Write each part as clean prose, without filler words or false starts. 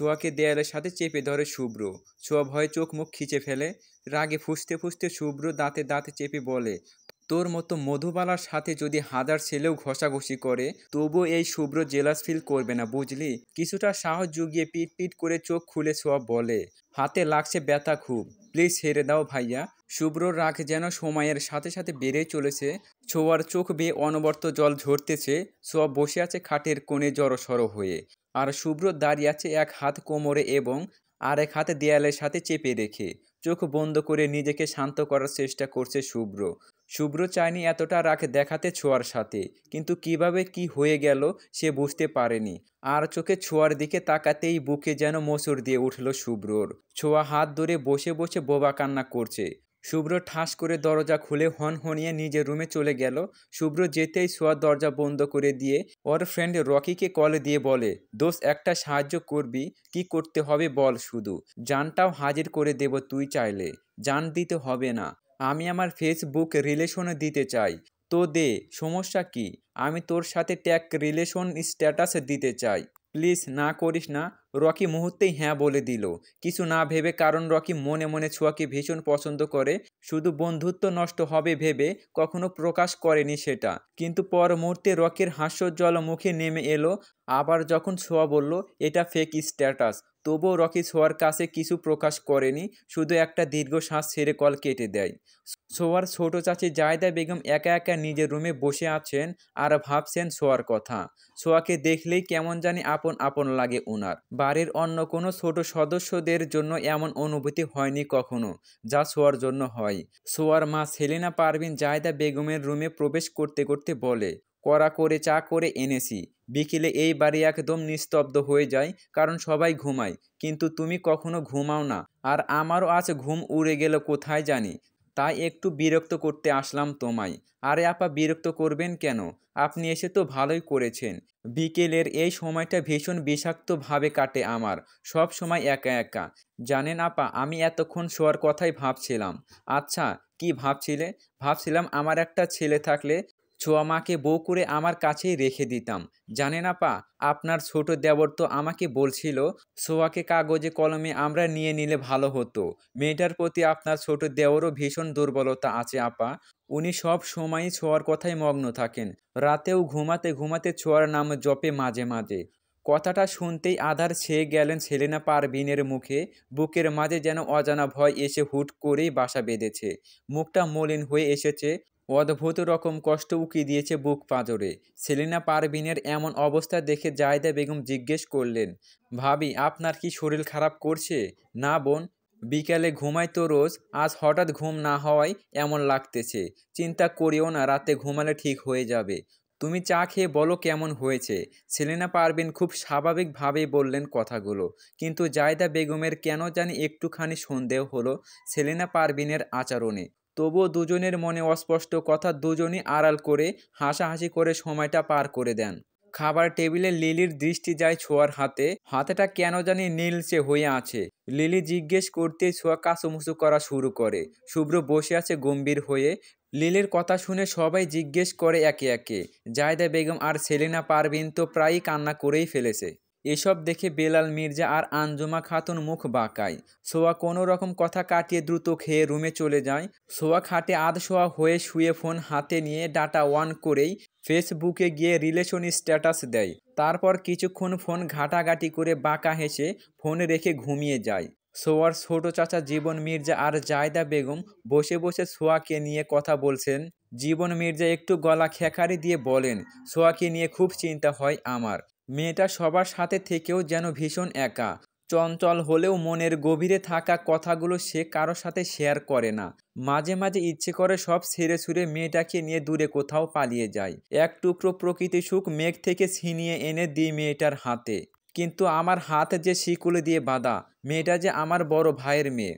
ছোঁয়াকে দেয়ালের সাথে চেপে ধরে শুভ্র। ছোঁয়া ভয়ে চোখ মুখ খিচে ফেলে। রাগে ফুঁসতে ফুঁসতে শুভ্র দাঁতে দাঁতে চেপে বলে, তোর মতো মধুবালার সাথে যদি হাজার ছেলেও ঘষাঘষি করে তবুও এই শুভ্র জেলাস ফিল করবে না, বুঝলি? কিছুটা সাহস জুগিয়ে পিট পিট করে চোখ খুলে ছোঁয়া বলে, হাতে লাগছে ব্যথা খুব, প্লিজ ছেড়ে দাও ভাইয়া। শুভ্রর রাগ যেন সময়ের সাথে সাথে বেড়েই চলেছে। ছোঁয়ার চোখ বেয়ে অনবরত জল ঝরতেছে। ছোঁয়া বসে আছে খাটের কোণে জড়সড় হয়ে, আর শুভ্র দাঁড়িয়ে আছে এক হাত কোমরে এবং আর এক হাতে দেয়ালের সাথে চেপে রেখে। চোখ বন্ধ করে নিজেকে শান্ত করার চেষ্টা করছে শুভ্র। শুভ্র চায়নি এতটা রাগ দেখাতে ছোঁয়ার সাথে, কিন্তু কিভাবে কি হয়ে গেল সে বুঝতে পারেনি। আর চোখে ছোঁয়ার দিকে তাকাতেই বুকে যেন মোচড় দিয়ে উঠল শুভ্রর। ছোঁয়া হাত ধরে বসে বসে বোবা কান্না করছে। শুভ্র ঠাস করে দরজা খুলে হনহনিয়ে নিজের রুমে চলে গেল। শুভ্র যেতেই ছোঁয়া দরজা বন্ধ করে দিয়ে ওর ফ্রেন্ড রকিকে কল দিয়ে বলে, দোস্ত একটা সাহায্য করবি? কি করতে হবে বল শুধু, জানটাও হাজির করে দেব তুই চাইলে। জান দিতে হবে না, আমি আমার ফেসবুক রিলেশনে দিতে চাই। তো দে, সমস্যা কি? আমি তোর সাথে ট্যাগ রিলেশন স্ট্যাটাস দিতে চাই। প্লিজ না করিস না। রকি মুহূর্তেই হ্যাঁ বলে দিল, কিছু না ভেবে, কারণ রকি মনে মনে ছোঁয়াকে ভীষণ পছন্দ করে। শুধু বন্ধুত্ব নষ্ট হবে ভেবে কখনো প্রকাশ করেনি সেটা। কিন্তু পর মুহূর্তে রকির হাস্যোজ্জ্বল মুখে নেমে এলো আবার যখন ছোঁয়া বলল এটা ফেক স্ট্যাটাস। তবুও রকি ছোঁয়ার কাছে কিছু প্রকাশ করেনি, শুধু একটা দীর্ঘশ্বাস ছেড়ে কল কেটে দেয়। ছোঁয়ার ছোট চাচি জায়দা বেগম একা একা নিজের রুমে বসে আছেন আর ভাবছেন ছোঁয়ার কথা। ছোঁয়াকে দেখলেই কেমন জানি আপন আপন লাগে ওনার। বাড়ির অন্য কোনো ছোট সদস্যদের জন্য এমন অনুভূতি হয়নি কখনো, যা ছোঁয়ার জন্য হয়। ছোঁয়ার মা সেলিনা পারভিন জায়দা বেগমের রুমে প্রবেশ করতে করতে বলে, কড়া করে চা করে এনেছি। বিকেলে এই বাড়ি একদম নিস্তব্ধ হয়ে যায়, কারণ সবাই ঘুমায়, কিন্তু তুমি কখনো ঘুমাও না। আর আমারও আজ ঘুম উড়ে গেল কোথায় জানি, তাই একটু বিরক্ত করতে আসলাম তোমায়। আরে আপা, বিরক্ত করবেন কেন? আপনি এসে তো ভালোই করেছেন। বিকেলের এই সময়টা ভীষণ বিষাক্তভাবে কাটে আমার, সব সময় একা একা। জানেন আপা, আমি এতক্ষণ শোয়ার কথাই ভাবছিলাম। আচ্ছা, কি ভাবছিলে? ভাবছিলাম আমার একটা ছেলে থাকলে ছোঁয়া মাকে বউ করে আমার কাছেই রেখে দিতাম। জানেন আপা, আপনার ছোট দেবর তো আমাকে বলছিল ছোঁয়াকে কাগজে কলমে আমরা নিয়ে নিলে ভালো হতো। মেয়েটার প্রতি আপনার ছোট দেওরও ভীষণ দুর্বলতা আছে আপা। উনি সব সময়ই ছোঁয়ার কথাই মগ্ন থাকেন। রাতেও ঘুমাতে ঘুমাতে ছোঁয়ার নাম জপে মাঝে মাঝে। কথাটা শুনতেই আধার ছেয়ে গেলেন সেলিনা পারভিনের মুখে। বুকের মাঝে যেন অজানা ভয় এসে হুট করেই বাসা বেঁধেছে। মুখটা মলিন হয়ে এসেছে। অদ্ভুত রকম কষ্ট উকি দিয়েছে বুক পাঁজরে। সেলিনা পারভিনের এমন অবস্থা দেখে জায়দা বেগম জিজ্ঞেস করলেন, ভাবি আপনার কি শরীর খারাপ করছে? না বোন, বিকালে ঘুমাই তো রোজ, আজ হঠাৎ ঘুম না হওয়ায় এমন লাগতেছে। চিন্তা করিও না, রাতে ঘুমালে ঠিক হয়ে যাবে। তুমি চা খেয়ে বলো কেমন হয়েছে। সেলিনা পারভিন খুব স্বাভাবিকভাবেই বললেন কথাগুলো, কিন্তু জায়দা বেগমের কেন জানি একটুখানি সন্দেহ হলো সেলিনা পারভিনের আচরণে। তবুও দুজনের মনে অস্পষ্ট কথা দুজনই আড়াল করে হাসাহাসি করে সময়টা পার করে দেন। খাবার টেবিলে লিলির দৃষ্টি যায় ছোঁয়ার হাতে। হাতেটা কেন জানি নীলচে হয়ে আছে। লিলি জিজ্ঞেস করতেই ছোঁয়া কাঁচুমুচু করা শুরু করে। শুভ্র বসে আছে গম্ভীর হয়ে। লিলির কথা শুনে সবাই জিজ্ঞেস করে একে একে। জায়দা বেগম আর সেলিনা পারভিন তো প্রায়ই কান্না করেই ফেলেছে। এসব দেখে বেলাল মির্জা আর আঞ্জুমা খাতুন মুখ বাঁকায়। সোয়া কোনো রকম কথা কাটিয়ে দ্রুত খেয়ে রুমে চলে যায়। সোয়া খাটে আধশোয়া হয়ে শুয়ে ফোন হাতে নিয়ে ডাটা অন করেই ফেসবুকে গিয়ে রিলেশন স্ট্যাটাস দেয়। তারপর কিছুক্ষণ ফোন ঘাটাঘাটি করে বাঁকা হেসে ফোন রেখে ঘুমিয়ে যায়। সোয়ার ছোট চাচা জীবন মির্জা আর জায়দা বেগম বসে বসে সোয়াকে নিয়ে কথা বলছেন। জীবন মির্জা একটু গলা খেকারি দিয়ে বলেন, সোয়াকে নিয়ে খুব চিন্তা হয় আমার। মেয়েটা সবার সাথে থেকেও যেন ভীষণ একা। চঞ্চল হলেও মনের গভীরে থাকা কথাগুলো সে কারো সাথে শেয়ার করে না। মাঝে মাঝে ইচ্ছে করে সব ছেড়ে ছুড়ে মেয়েটাকে নিয়ে দূরে কোথাও পালিয়ে যায়। এক টুকরো প্রকৃতি সুখ মেঘ থেকে ছিনিয়ে এনে দিই মেয়েটার হাতে। কিন্তু আমার হাত যে শিকলে দিয়ে বাঁধা। মেয়েটা যে আমার বড় ভাইয়ের মেয়ে।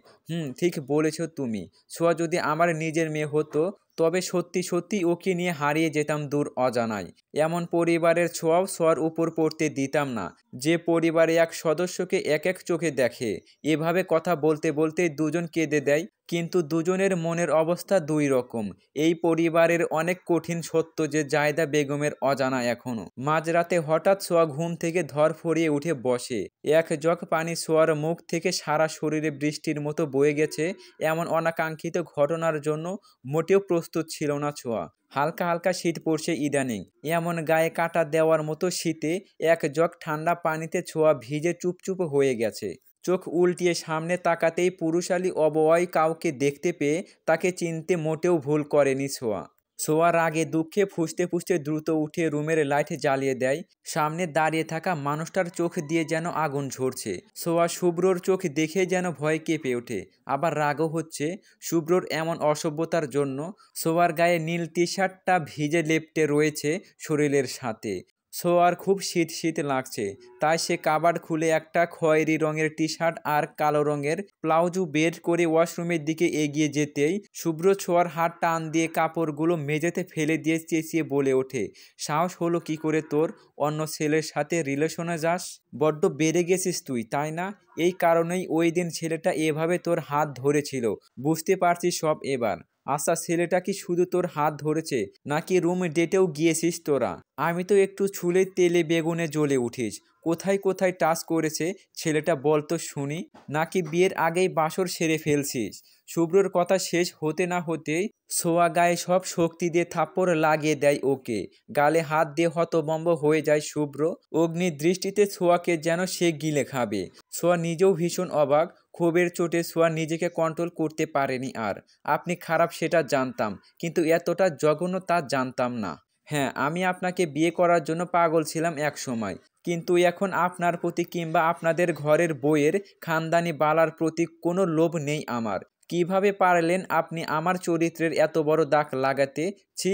ঠিক বলেছ তুমি। ছোঁয়া যদি আমার নিজের মেয়ে হতো তবে সত্যি সত্যি ওকে নিয়ে হারিয়ে যেতাম দূর অজানায়। এমন পরিবারের ছোঁয়াও ছোঁয়ার উপর পড়তে দিতাম না। যে পরিবারে এক সদস্যকে এক এক চোখে দেখে। এভাবে কথা বলতে বলতেই দুজন কেঁদে দেয়। কিন্তু দুজনের মনের অবস্থা দুই রকম। এই পরিবারের অনেক কঠিন সত্য যে জায়দা বেগমের অজানা এখনো। মাঝরাতে হঠাৎ সোয়া ঘুম থেকে ধরফরিয়ে উঠে বসে। এক জগ পানি সোয়ার মুখ থেকে সারা শরীরে বৃষ্টির মতো বয়ে গেছে। এমন অনাকাঙ্ক্ষিত ঘটনার জন্য মোটেও প্রস্তুত ছিল না ছোঁয়া। হালকা হালকা শীত পড়ছে ইদানিং। এমন গায়ে কাঁটা দেওয়ার মতো শীতে এক জগ ঠান্ডা পানিতে ছোঁয়া ভিজে চুপচুপ হয়ে গেছে। চোখ উল্টিয়ে সামনে তাকাতেই পুরুষালী অবয়ব কাউকে দেখতে পেয়ে তাকে চিনতে মোটেও ভুল করেনি ছোঁয়া। ছোঁয়া রাগে দুঃখে ফুঁসতে ফুঁসতে দ্রুত উঠে রুমের লাইট জ্বালিয়ে দেয়। সামনে দাঁড়িয়ে থাকা মানুষটার চোখ দিয়ে যেন আগুন ঝরছে। ছোঁয়া শুভ্রর চোখ দেখে যেন ভয় কেঁপে ওঠে, আবার রাগও হচ্ছে শুভ্রর এমন অসভ্যতার জন্য। ছোঁয়ার গায়ে নীল টি শার্টটা ভিজে লেপ্টে রয়েছে শরীরের সাথে। ছোঁয়ার খুব শীত শীত লাগছে, তাই সে কাবার্ড খুলে একটা খয়েরি রঙের টি শার্ট আর কালো রঙের প্লাউজু বের করে ওয়াশরুমের দিকে এগিয়ে যেতেই শুভ্র ছোঁয়ার হাত টান দিয়ে কাপড়গুলো মেঝেতে ফেলে দিয়ে চেঁচিয়ে বলে ওঠে, সাহস হলো কি করে তোর অন্য ছেলের সাথে রিলেশনে যাস? বড্ড বেড়ে গেছিস তুই, তাই না? এই কারণেই ওই দিন ছেলেটা এভাবে তোর হাত ধরেছিল। বুঝতে পারছিস সব এবার? আচ্ছা, ছেলেটা কি শুধু তোর হাত ধরেছে নাকি রুম ডেটেও গিয়েছিস তোরা? আমি তো একটু ছুলে তেলে বেগুনে জ্বলে উঠিস। কোথায় কোথায় টাচ করেছে ছেলেটা বল তো শুনি। নাকি বিয়ের আগেই বাসর সেরে ফেলছিস? শুভ্রর কথা শেষ হতে না হতেই ছোঁয়া গায়ে সব শক্তি দিয়ে থাপ্পড় লাগিয়ে দেয় ওকে। গালে হাত দিয়ে হতভম্ব হয়ে যায় শুভ্র। অগ্নি দৃষ্টিতে ছোঁয়াকে যেন সে গিলে খাবে। ছোঁয়া নিজেও ভীষণ অবাক। ক্ষোভের চোটে ছোঁয়া নিজেকে কন্ট্রোল করতে পারেনি আর। আপনি খারাপ সেটা জানতাম, কিন্তু এতটা জঘন্য তা জানতাম না। হ্যাঁ, আমি আপনাকে বিয়ে করার জন্য পাগল ছিলাম এক সময়, কিন্তু এখন আপনার প্রতি কিংবা আপনাদের ঘরের বউয়ের খানদানি বালার প্রতি কোনো লোভ নেই আমার। কিভাবে পারলেন আপনি আমার চরিত্রের এত বড় দাগ লাগাতে? ছি!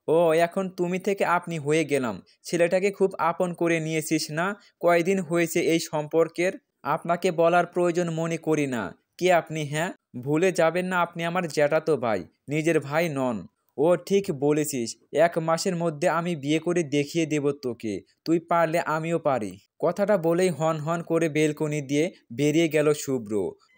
ও, এখন তুমি থেকে আপনি হয়ে গেলাম। ছেলেটাকে খুব আপন করে নিয়েছিস না? কয়দিন হয়েছে এই সম্পর্কের? আপনাকে বলার প্রয়োজন মনে করি না। কে আপনি? হ্যাঁ, ভুলে যাবেন না আপনি আমার জ্যাঠাতো ভাই, নিজের ভাই নন। ও, ঠিক বলেছিস। 1 মাসের মধ্যে আমি বিয়ে করে দেখিয়ে দেব তোকে। তুই পারলে আমিও পারি। কথাটা বলেই হন হন করে বেলকনি দিয়ে বেরিয়ে গেল শুভ্র।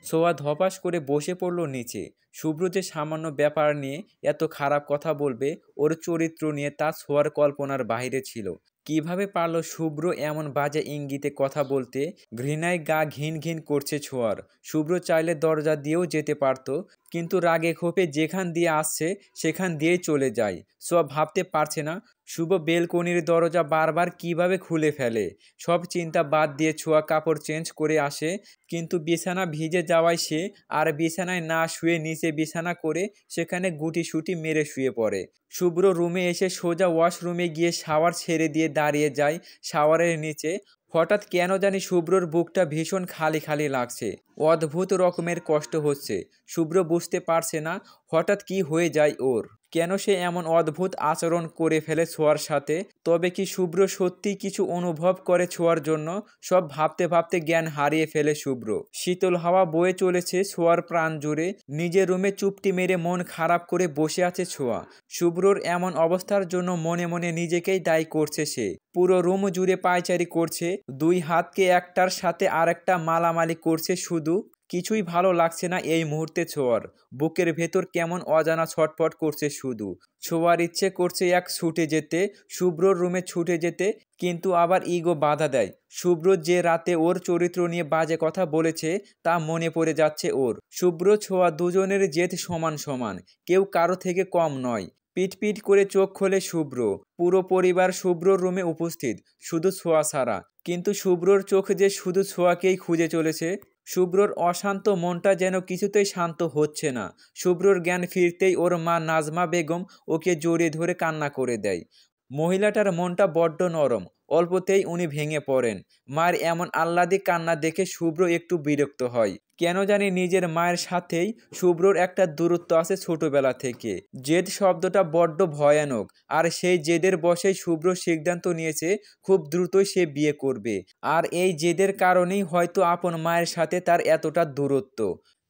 ছোঁয়া ধপাস করে বসে পড়ল নিচে। শুভ্র যে সামান্য ব্যাপার নিয়ে এত খারাপ কথা বলবে ওর চরিত্র নিয়ে তা ছোঁয়ার কল্পনার বাইরে ছিল। কিভাবে পারল শুভ্র এমন বাজে ইঙ্গিতে কথা বলতে? ঘৃণায় গা ঘিন ঘিন করছে ছোঁয়ার। শুভ্র চাইলে দরজা দিয়েও যেতে পারত, কিন্তু রাগে ক্ষোভে যেখান দিয়ে আসছে সেখান দিয়েই চলে যায়। ছোঁয়া ভাবতে পারছে না শুভ বেলকনির দরজা বারবার কিভাবে খুলে ফেলে। সব চিন্তা বাদ দিয়ে ছোঁয়া কাপড় চেঞ্জ করে আসে, কিন্তু বিছানা ভিজে যাওয়ায় সে আর বিছানায় না শুয়ে নিচে বিছানা করে সেখানে গুটিসুটি মেরে শুয়ে পড়ে। শুভ্র রুমে এসে সোজা ওয়াশরুমে গিয়ে শাওয়ার ছেড়ে দিয়ে দাঁড়িয়ে যায় শাওয়ারের নিচে। হঠাৎ কেন জানি শুভ্রর বুকটা ভীষণ খালি খালি লাগছে। অদ্ভুত রকমের কষ্ট হচ্ছে। শুভ্র বুঝতে পারছে না হঠাৎ কি হয়ে যায় ওর। কেন সে এমন অদ্ভুত আচরণ করে ফেলে ছোঁয়ার সাথে? তবে কি শুভ্র সত্যিই কিছু অনুভব করে ছোঁয়ার জন্য? সব ভাবতে ভাবতে জ্ঞান হারিয়ে ফেলে শুভ্র। শীতল হাওয়া বয়ে চলেছে ছোঁয়ার প্রাণ জুড়ে। নিজের রুমে চুপটি মেরে মন খারাপ করে বসে আছে ছোঁয়া। শুভ্রর এমন অবস্থার জন্য মনে মনে নিজেকেই দায়ী করছে সে। পুরো রুম জুড়ে পায়চারি করছে, 2 হাতকে একটার সাথে আরেকটা মালামালি করছে শুধু। কিছুই ভালো লাগছে না এই মুহূর্তে ছোঁয়ার। বুকের ভেতর কেমন অজানা ছটফট করছে শুধু। ছোঁয়ার ইচ্ছে করছে এক ছুটে যেতে, শুভ্রর রুমে ছুটে যেতে, কিন্তু আবার ইগো বাধা দেয়। শুভ্র যে রাতে ওর চরিত্র নিয়ে বাজে কথা বলেছে তা মনে পড়ে যাচ্ছে ওর। শুভ্র ছোঁয়া দুজনের জেদ সমান সমান, কেউ কারো থেকে কম নয়। পিটপিট করে চোখ খোলে শুভ্র। পুরো পরিবার শুভ্রর রুমে উপস্থিত, শুধু ছোঁয়া ছাড়া। কিন্তু শুভ্রর চোখ যে শুধু ছোঁয়াকেই খুঁজে চলেছে। শুভ্রর অশান্ত মনটা যেন কিছুতেই শান্ত হচ্ছে না। শুভ্রর জ্ঞান ফিরতেই ওর মা নাজমা বেগম ওকে জড়িয়ে ধরে কান্না করে দেয়। মহিলাটার মনটা বড্ড নরম, অল্পতেই উনি ভেঙে পড়েন। মায়ের এমন আহ্লাদী কান্না দেখে শুভ্র একটু বিরক্ত হয়। কেন জানি নিজের মায়ের সাথেই শুভ্রর একটা দূরত্ব আছে ছোটবেলা থেকে। জেদ শব্দটা বড্ড ভয়ানক, আর সেই জেদের বশেই শুভ্র সিদ্ধান্ত নিয়েছে খুব দ্রুতই সে বিয়ে করবে। আর এই জেদের কারণেই হয়তো আপন মায়ের সাথে তার এতটা দূরত্ব।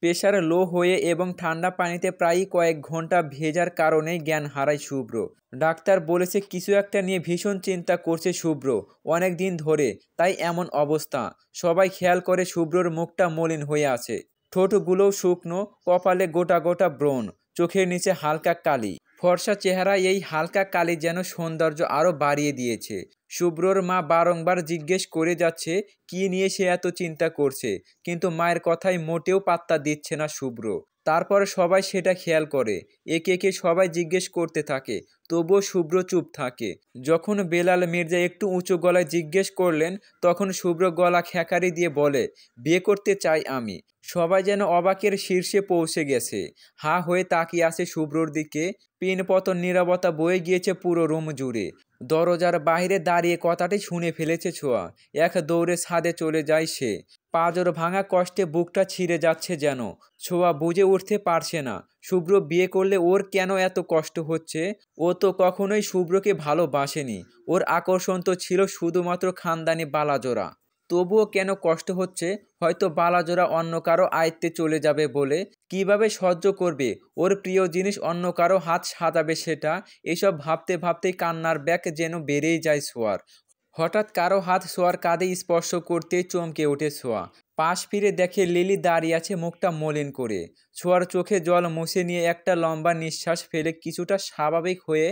প্রেশার লো হয়ে এবং ঠান্ডা পানিতে প্রায়ই কয়েক ঘন্টা ভেজার কারণেই জ্ঞান হারায় শুভ্র। ডাক্তার বলেছে কিছু একটা নিয়ে ভীষণ চিন্তা করছে শুভ্র অনেক দিন ধরে, তাই এমন অবস্থা। সবাই খেয়াল করে শুভ্রর মুখটা মলিন হয়ে আছে, ঠোঁটগুলোও শুকনো, কপালে গোটা গোটা ব্রণ, চোখের নিচে হালকা কালি। ফর্সা চেহারায় এই হালকা কালি যেন সৌন্দর্য আরও বাড়িয়ে দিয়েছে। শুভ্রর মা বারংবার জিজ্ঞেস করে যাচ্ছে কি নিয়ে সে এত চিন্তা করছে, কিন্তু মায়ের কথায় মোটেও পাত্তা দিচ্ছে না শুভ্র। তারপরে সবাই সেটা খেয়াল করে, একে একে সবাই জিজ্ঞেস করতে থাকে, তবুও শুভ্র চুপ থাকে। যখন বেলাল মির্জা একটু উঁচু গলায় জিজ্ঞেস করলেন, তখন শুভ্র গলা খেকারি দিয়ে বলে, বিয়ে করতে চাই আমি। সবাই যেন অবাকের শীর্ষে পৌঁছে গেছে, হা হয়ে তাকিয়ে আছে শুভ্রর দিকে। পিনপতন নীরবতা বয়ে গিয়েছে পুরো রুম জুড়ে। দরজার বাইরে দাঁড়িয়ে কথাটি শুনে ফেলেছে ছোঁয়া। এক দৌড়ে ছাদে চলে যায় সে। পাঁজর ভাঙা কষ্টে বুকটা ছিঁড়ে যাচ্ছে যেন। ছোঁয়া বুঝে উঠতে পারছে না শুভ্র বিয়ে করলে ওর কেন এত কষ্ট হচ্ছে। ও তো কখনোই শুভ্রকে ভালোবাসেনি, ওর আকর্ষণ তো ছিল শুধুমাত্র খানদানি বালাজোড়া। তবুও কেন কষ্ট হচ্ছে? হয়তো বালাজোড়া অন্য কারো আয়ত্তে চলে যাবে বলে। কিভাবে সহ্য করবে ওর প্রিয় জিনিস অন্য কারো হাত সাজাবে সেটা? এসব ভাবতে ভাবতেই কান্নার ব্যাগ যেন বেড়েই যায় ছোঁয়ার। হঠাৎ কারো হাত ছোঁয়ার কাঁধে স্পর্শ করতেই চমকে ওঠে ছোঁয়া। পাশ ফিরে দেখে লিলি দাঁড়িয়ে আছে মুখটা মলিন করে। ছোঁয়ার চোখে জল মুছে নিয়ে একটা লম্বা নিঃশ্বাস ফেলে কিছুটা স্বাভাবিক হয়ে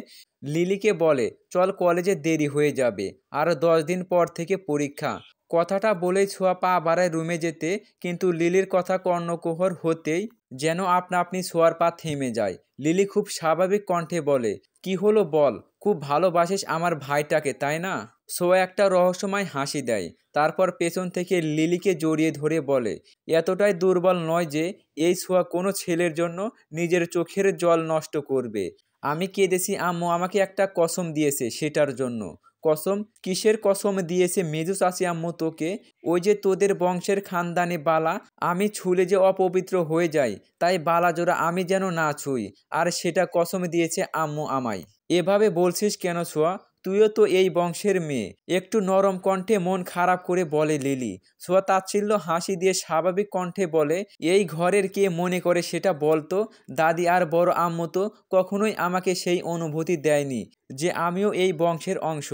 লিলিকে বলে, চল, কলেজে দেরি হয়ে যাবে, আর 10 দিন পর থেকে পরীক্ষা। কথাটা বলেই ছোঁয়া পা বাড়ায় রুমে যেতে, কিন্তু লিলির কথা কর্ণকুহর হতেই যেন আপনা আপনি ছোঁয়ার পা থেমে যায়। লিলি খুব স্বাভাবিক কণ্ঠে বলে, কি হলো বল, খুব ভালোবাসিস আমার ভাইটাকে তাই না? ছোঁয়া একটা রহস্যময় হাসি দেয়, তারপর পেছন থেকে লিলিকে জড়িয়ে ধরে বলে, এতটাই দুর্বল নয় যে এই ছোঁয়া কোনো ছেলের জন্য নিজের চোখের জল নষ্ট করবে। আমি কেঁদেছি, আম্মু আমাকে একটা কসম দিয়েছে সেটার জন্য। কসম? কিসের কসম দিয়েছে মেজো চাচি আম্মু তোকে? ওই যে তোদের বংশের খানদানি বালা, আমি ছুলে যে অপবিত্র হয়ে যাই, তাই বালা জোড়া আমি যেন না ছুঁই, আর সেটা কসম দিয়েছে আম্মু আমায়। এভাবে বলছিস কেন ছোঁয়া? তুইও তো এই বংশের মেয়ে। একটু নরম কণ্ঠে মন খারাপ করে বলে লিলি। ছোঁয়া তাচ্ছিল্য হাসি দিয়ে স্বাভাবিক কণ্ঠে বলে, এই ঘরের কে মনে করে সেটা বলতো? দাদি আর বড় আম্মু তো কখনোই আমাকে সেই অনুভূতি দেয়নি যে আমিও এই বংশের অংশ।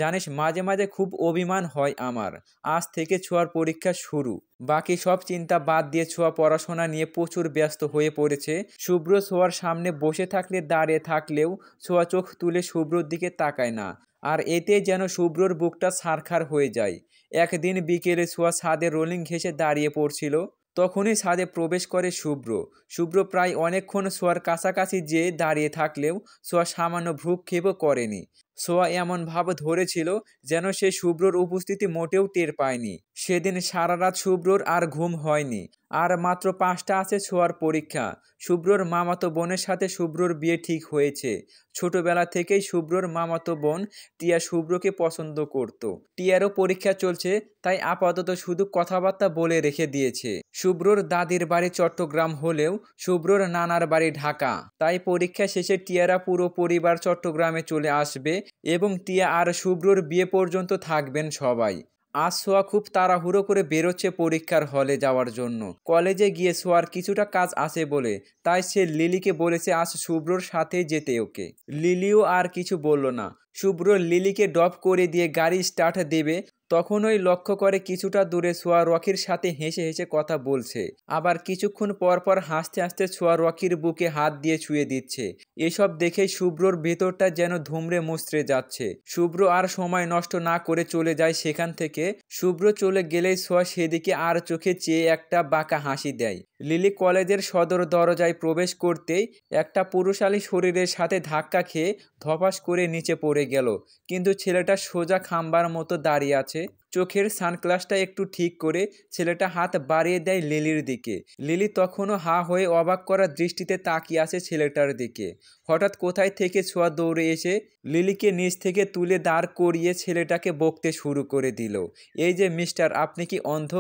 জানিস, মাঝে মাঝে খুব অভিমান হয় আমার। আজ থেকে ছোঁয়ার পরীক্ষা শুরু। বাকি সব চিন্তা বাদ দিয়ে ছোঁয়া পড়াশোনা নিয়ে প্রচুর ব্যস্ত হয়ে পড়েছে। শুভ্র ছোঁয়ার সামনে বসে থাকলে দাঁড়িয়ে থাকলেও ছোঁয়া চোখ তুলে শুভ্রর দিকে তাকায় না। আর এতে যেন শুভ্রর বুকটা ছারখার হয়ে যায়। একদিন বিকেলে ছোঁয়া ছাদে রোলিং ঘেঁষে দাঁড়িয়ে পড়ছিল। তখনই ছাদে প্রবেশ করে শুভ্র। শুভ্র প্রায় অনেকক্ষণ ছোঁয়ার কাছাকাছি যেয়ে দাঁড়িয়ে থাকলেও ছোঁয়া সামান্য ভ্রূক্ষেপও করেনি। ছোঁয়া এমন ভাব ধরেছিল যেন সে শুভ্রর উপস্থিতি মোটেও টের পায়নি। সেদিন সারা রাত শুভ্রর আর ঘুম হয়নি। আর মাত্র 5টা আছে ছোঁয়ার পরীক্ষা। শুভ্রর মামাতো বোনের সাথে শুভ্রর বিয়ে ঠিক হয়েছে। ছোটবেলা থেকেই শুভ্রর মামাতো বোন টিয়া শুভ্রকে পছন্দ করত। টিয়ারও পরীক্ষা চলছে, তাই আপাতত শুধু কথাবার্তা বলে রেখে দিয়েছে। শুভ্রর দাদির বাড়ি চট্টগ্রাম হলেও শুভ্রর নানার বাড়ি ঢাকা, তাই পরীক্ষা শেষে টিয়ারা পুরো পরিবার চট্টগ্রামে চলে আসবে এবং টিয়া আর শুভ্রর বিয়ে পর্যন্ত থাকবেন সবাই। আজ সোয়া খুব তাড়াহুড়ো করে বেরোচ্ছে পরীক্ষার হলে যাওয়ার জন্য। কলেজে গিয়ে সোয়ার কিছুটা কাজ আছে বলে, তাই সে লিলিকে বলেছে আজ শুভ্রর সাথে যেতে ওকে। লিলিও আর কিছু বলল না। শুভ্র লিলিকে ড্রপ করে দিয়ে গাড়ি স্টার্ট দেবে, তখনই লক্ষ্য করে কিছুটা দূরে ছোঁয়া রকির সাথে হেসে হেসে কথা বলছে। আবার কিছুক্ষণ পর পর হাসতে হাসতে ছোঁয়া রকির বুকে হাত দিয়ে ছুঁয়ে দিচ্ছে। এসব দেখে শুভ্রর ভেতরটা যেন ধুমড়ে মুচড়ে যাচ্ছে। শুভ্র আর সময় নষ্ট না করে চলে যায় সেখান থেকে। শুভ্র চলে গেলেই ছোঁয়া সেদিকে আর চোখে চেয়ে একটা বাঁকা হাসি দেয়। লিলি কলেজের সদর দরজায় প্রবেশ করতেই একটা পুরুষালী শরীরের সাথে ধাক্কা খেয়ে ধপাস করে নিচে পড়ে গেল। কিন্তু ছেলেটা সোজা খাম্বার মতো দাঁড়িয়ে আছে। চোখের সানগ্লাসটা একটু ঠিক করে ছেলেটা হাত বাড়িয়ে দেয় লিলির দিকে। লিলি তখনও হা হয়ে অবাক করা দৃষ্টিতে তাকিয়ে আছে ছেলেটার দিকে। হঠাৎ কোথায় থেকে ছোঁয়া দৌড়ে এসে লিলিকে নিচ থেকে তুলে দাঁড় করিয়ে ছেলেটাকে বকতে শুরু করে দিল। এই যে মিস্টার, আপনি কি অন্ধ?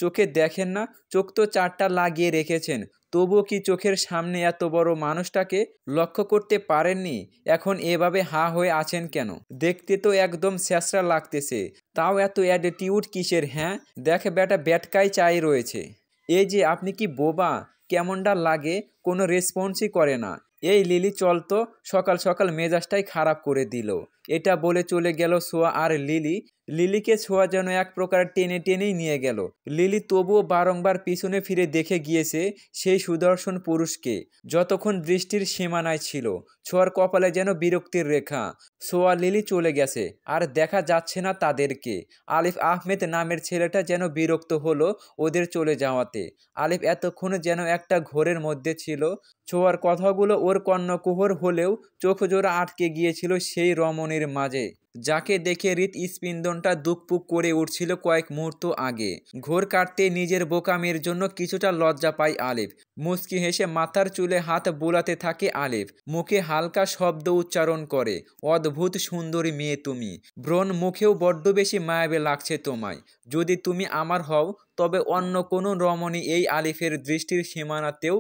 চোখে দেখেন না? চোখ তো 4টা লাগিয়ে রেখেছেন, তবুও কি চোখের সামনে এত বড় মানুষটাকে লক্ষ্য করতে পারেননি? এখন এভাবে হা হয়ে আছেন কেন? দেখতে তো একদম স্যাঁচড়া লাগতেছে, তাও এত অ্যাটিটিউড কিসের? হ্যাঁ, দেখ বেটা, ব্যাটকাই চাই রয়েছে। এই যে, আপনি কি বোবা? কেমনটা লাগে, কোনো রেসপন্সই করে না। এই লিলি চল তো, সকাল সকাল মেজাজটাই খারাপ করে দিল। এটা বলে চলে গেল সোয়া আর লিলি। লিলিকে ছোঁয়া যেন এক প্রকার টেনে টেনেই নিয়ে গেল। লিলি তবুও বারংবার পিছনে ফিরে দেখে গিয়েছে সেই সুদর্শন পুরুষকে, যতক্ষণ দৃষ্টির সীমানায় ছিল। ছোঁয়ার কপালে যেন বিরক্তির রেখা। সোয়া লিলি চলে গেছে, আর দেখা যাচ্ছে না তাদেরকে। আলিফ আহমেদ নামের ছেলেটা যেন বিরক্ত হলো ওদের চলে যাওয়াতে। আলিফ এতক্ষণে যেন একটা ঘোরের মধ্যে ছিল। ছোঁয়ার কথাগুলো ওর কর্ণকুহর হলেও চোখজোড়া আটকে গিয়েছিল সেই রমণীর মাঝে, যাকে দেখে হৃৎস্পন্দনটা দুকপুক করে উঠছিল কয়েক মুহূর্ত আগে। ঘোর কাটতে নিজের বোকামির জন্য কিছুটা লজ্জা পায় আলিফ। মুচকি হেসে মাথার চুলে হাত বোলাতে থাকে আলিফ। মুখে হালকা শব্দ উচ্চারণ করে, অদ্ভুত সুন্দরী মেয়ে তুমি। ব্রণ মুখেও বড্ড বেশি মায়াবী লাগছে তোমায়। যদি তুমি আমার হও, তবে অন্য কোনো রমণী এই আলিফের দৃষ্টির সীমানাতেও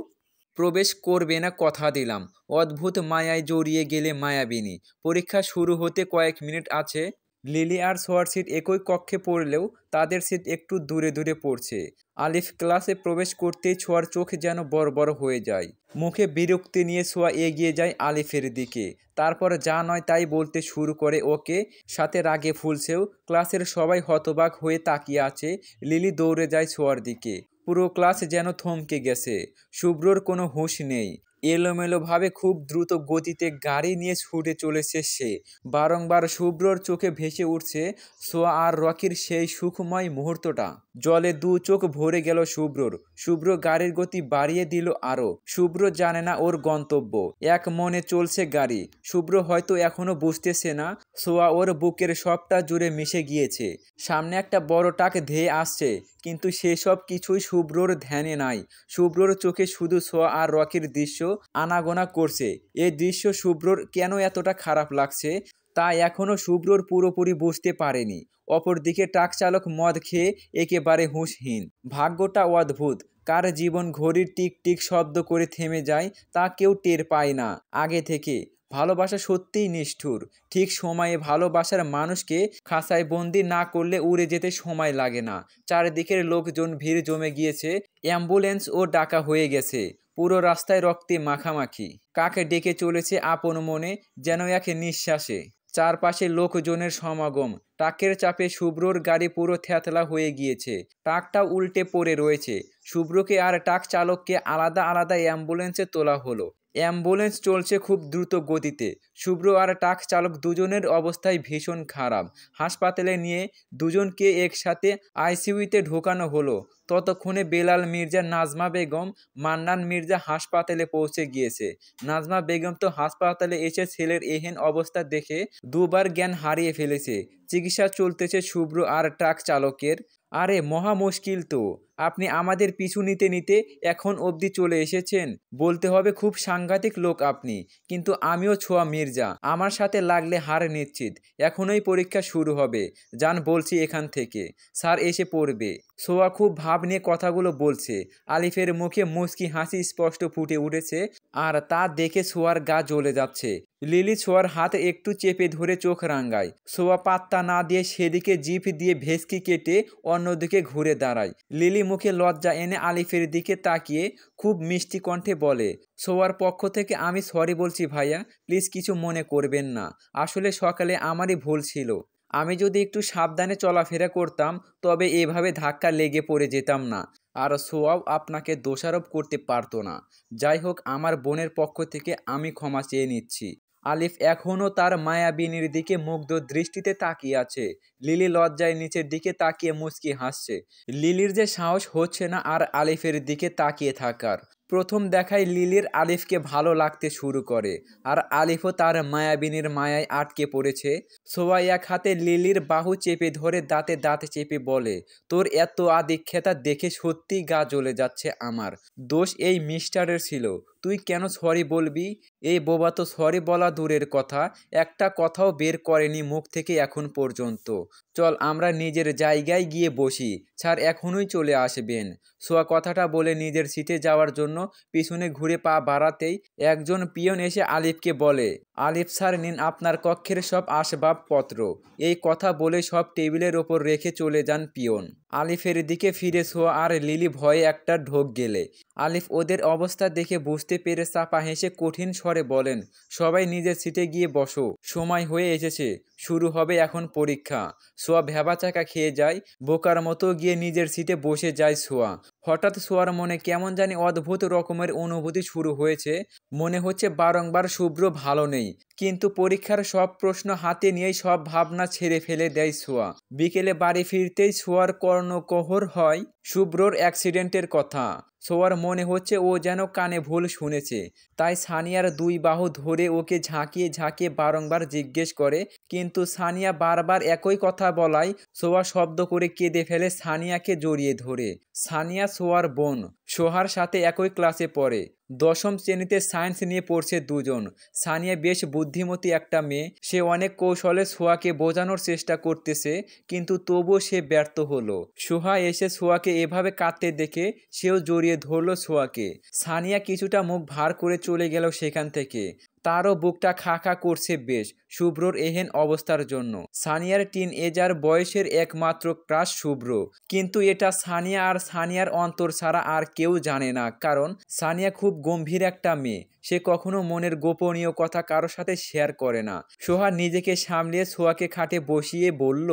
প্রবেশ করবে না, কথা দিলাম। অদ্ভুত মায়ায় জড়িয়ে গেলে মায়াবিনী। পরীক্ষা শুরু হতে কয়েক মিনিট আছে। লিলি আর সোয়ার সিট একই কক্ষে পড়লেও তাদের সিট একটু দূরে দূরে পড়ছে। আলিফ ক্লাসে প্রবেশ করতেই ছোঁয়ার চোখ যেন বড় বড় হয়ে যায়। মুখে বিরক্তি নিয়ে ছোঁয়া এগিয়ে যায় আলিফের দিকে। তারপর যা নয় তাই বলতে শুরু করে ওকে, সাথে রাগে ফুলছেও। ক্লাসের সবাই হতবাক হয়ে তাকিয়ে আছে। লিলি দৌড়ে যায় ছোঁয়ার দিকে। পুরো ক্লাস যেন থমকে গেছে। শুভ্রর কোনো হুঁশ নেই। এলোমেলোভাবে খুব দ্রুত গতিতে গাড়ি নিয়ে ছুটে চলেছে সে। বারংবার শুভ্রর চোখে ভেসে উঠছে সোয়া আর রকির সেই সুখময় মুহূর্তটা। জলে দু চোখ ভরে গেল শুভ্রর। শুভ্র গাড়ির গতি বাড়িয়ে দিল আরও। শুভ্র জানে না ওর গন্তব্য। এক মনে চলছে গাড়ি। শুভ্র হয়তো এখনো বুঝতেছে না সোয়া ওর বুকের সবটা জুড়ে মিশে গিয়েছে। সামনে একটা বড় টাক ধেয়ে আসছে, কিন্তু সেসব কিছুই শুভ্রর ধ্যানে নাই। শুভ্রর চোখে শুধু সোয়া আর রকির দৃশ্য আনাগোনা করছে। এই দৃশ্য শুভ্রর কেন এতটা খারাপ লাগছে তা এখনও শুভ্রর পুরোপুরি বুঝতে পারেনি। অপরদিকে ট্রাক চালক মদ খেয়ে একেবারে হুঁশহীন। ভাগ্যটা অদ্ভুত। কার জীবন ঘড়ির টিক টিক শব্দ করে থেমে যায় তা কেউ টের পায় না আগে থেকে। ভালোবাসা সত্যিই নিষ্ঠুর। ঠিক সময়ে ভালোবাসার মানুষকে খাঁচায় বন্দি না করলে উড়ে যেতে সময় লাগে না। চারিদিকের লোকজন ভিড় জমে গিয়েছে। অ্যাম্বুলেন্সও ডাকা হয়ে গেছে। পুরো রাস্তায় রক্তে মাখামাখি। কাকে ডেকে চলেছে আপন মনে, যেন এক নিঃশ্বাসে। চারপাশে লোকজনের সমাগম। ট্রাকের চাপে শুভ্রর গাড়ি পুরো থ্যাতলা হয়ে গিয়েছে। ট্রাকটা উল্টে পড়ে রয়েছে। শুভ্রকে আর ট্রাক চালককে আলাদা আলাদা অ্যাম্বুলেন্সে তোলা হলো। অ্যাম্বুলেন্স চলছে খুব দ্রুত গতিতে। শুভ্র আর ট্রাক চালক দুজনের অবস্থাই ভীষণ খারাপ। হাসপাতালে নিয়ে দুজনকে একসাথে আইসিইউতে ঢোকানো হলো। ততক্ষণে বেলাল মির্জা, নাজমা বেগম, মান্নান মির্জা হাসপাতালে পৌঁছে গিয়েছে। নাজমা বেগম তো হাসপাতালে এসে ছেলের এহেন অবস্থা দেখে দুবার জ্ঞান হারিয়ে ফেলেছে। চিকিৎসা চলতেছে শুভ্র আর ট্রাক চালকের। আরে মহা মুশকিল তো। আপনি আমাদের পিছু নিতে নিতে এখন অবধি চলে এসেছেন। বলতে হবে খুব সাংঘাতিক লোক আপনি। কিন্তু আমিও ছোঁয়া মির্জা। আমার সাথে লাগলে হার নিশ্চিত। এখনই পরীক্ষা শুরু হবে। যান বলছি এখান থেকে। স্যার এসে পড়বে। ছোঁয়া খুব ভাব নিয়ে কথাগুলো বলছে। আলিফের মুখে মুচকি হাসি স্পষ্ট ফুটে উঠেছে, আর তা দেখে ছোঁয়ার গা জ্বলে যাচ্ছে। লিলি ছোঁয়ার হাত একটু চেপে ধরে চোখ রাঙায়। ছোঁয়া পাত্তা না দিয়ে সেদিকে জিভ দিয়ে ভেস্কি কেটে অন্যদিকে ঘুরে দাঁড়ায়। লিলি মুখে লজ্জা এনে আলিফের দিকে তাকিয়ে খুব মিষ্টি কণ্ঠে বলে, ছোঁয়ার পক্ষ থেকে আমি সরি বলছি ভাইয়া, প্লিজ কিছু মনে করবেন না। আসলে সকালে আমারই ভুল ছিল। আমি যদি একটু সাবধানে চলাফেরা করতাম তবে এভাবে ধাক্কা লেগে পড়ে যেতাম না, আর ছোঁয়াও আপনাকে দোষারোপ করতে পারতো না। যাই হোক, আমার বোনের পক্ষ থেকে আমি ক্ষমা চেয়ে নিচ্ছি। আলিফ এখনও তার মায়াবিনীর দিকে মুগ্ধ দৃষ্টিতে তাকিয়ে আছে। লিলি লজ্জায় নিচের দিকে তাকিয়ে মুচকি হাসছে। লিলির যে সাহস হচ্ছে না আর আলিফের দিকে তাকিয়ে থাকার। প্রথম দেখায় লিলির আলিফকে ভালো লাগতে শুরু করে, আর আলিফও তার মায়াবিনীর মায়ায় আটকে পড়েছে। ছোঁয়া এক হাতে লিলির বাহু চেপে ধরে দাঁতে দাঁত চেপে বলে, তোর এত আদিক্ষেতা দেখে সত্যিই গা জ্বলে যাচ্ছে আমার। দোষ এই মিস্টারের ছিল। তুই কেন সরি বলবি? এই বোবা তো সরি বলা দূরের কথা, একটা কথাও বের করেনি মুখ থেকে এখন পর্যন্ত। চল আমরা নিজের জায়গায় গিয়ে বসি, স্যার এখনই চলে আসবেন। সোয়া কথাটা বলে নিজের সিটে যাওয়ার জন্য পিছনে ঘুরে পা বাড়াতেই একজন পিয়ন এসে আলিফকে বলে, আলিফ স্যার নিন আপনার কক্ষের সব আসবাবপত্র। এই কথা বলে সব টেবিলের ওপর রেখে চলে যান পিয়ন। আলিফের দিকে ফিরে ছোঁয়া আর লিলি ভয়ে একটা ঢোক গেলে। আলিফ ওদের অবস্থা দেখে বুঝতে পেরে চাপা হেসে কঠিন স্বরে বলেন, সবাই নিজের সিটে গিয়ে বসো, সময় হয়ে এসেছে, শুরু হবে এখন পরীক্ষা। ছোঁয়া ভ্যাবাচাকা খেয়ে যায়, বোকার মতো গিয়ে নিজের সিটে বসে যায় ছোঁয়া। হঠাৎ ছোঁয়ার মনে কেমন জানি অদ্ভুত রকমের অনুভূতি শুরু হয়েছে। মনে হচ্ছে বারংবার শুভ্র ভালো নেই, কিন্তু পরীক্ষার সব প্রশ্ন হাতে নিয়েই সব ভাবনা ছেড়ে ফেলে দেয় ছোঁয়া। বিকেলে বাড়ি ফিরতেই ছোঁয়ার কর্ণকোহর হয় শুভ্রর অ্যাক্সিডেন্টের কথা। ছোঁয়ার মনে হচ্ছে ও যেন কানে ভুল শুনেছে, তাই সানিয়ার দুই বাহু ধরে ওকে ঝাঁকিয়ে ঝাঁকিয়ে বারংবার জিজ্ঞেস করে, কিন্তু সানিয়া বারবার একই কথা বলায় ছোঁয়া শব্দ করে কেঁদে ফেলে সানিয়াকে জড়িয়ে ধরে। সানিয়া ছোঁয়ার বোন, সোহার সাথে একই ক্লাসে পড়ে, ১০ম শ্রেণীতে সায়েন্স নিয়ে পড়ছে দুজন। সানিয়া বেশ বুদ্ধিমতী একটা মেয়ে, সে অনেক কৌশলে সোহাকে বোঝানোর চেষ্টা করতেছে, কিন্তু তবুও সে ব্যর্থ হলো। সোহা এসে সোহাকে এভাবে কাঁদতে দেখে সেও জড়িয়ে ধরলো সোহাকে। সানিয়া কিছুটা মুখ ভার করে চলে গেল সেখান থেকে। তারও বুকটা খা খা করছে বেশ শুভ্রর এহেন অবস্থার জন্য। সানিয়ার টিনএজার বয়সের একমাত্র ক্রাশ শুভ্র, কিন্তু এটা সানিয়া আর সানিয়ার অন্তর ছাড়া আর কেউ জানে না, কারণ সানিয়া খুব গম্ভীর একটা মেয়ে, সে কখনো মনের গোপনীয় কথা কারো সাথে শেয়ার করে না। সোহা নিজেকে সামলিয়ে সোহাকে খাটে বসিয়ে বলল,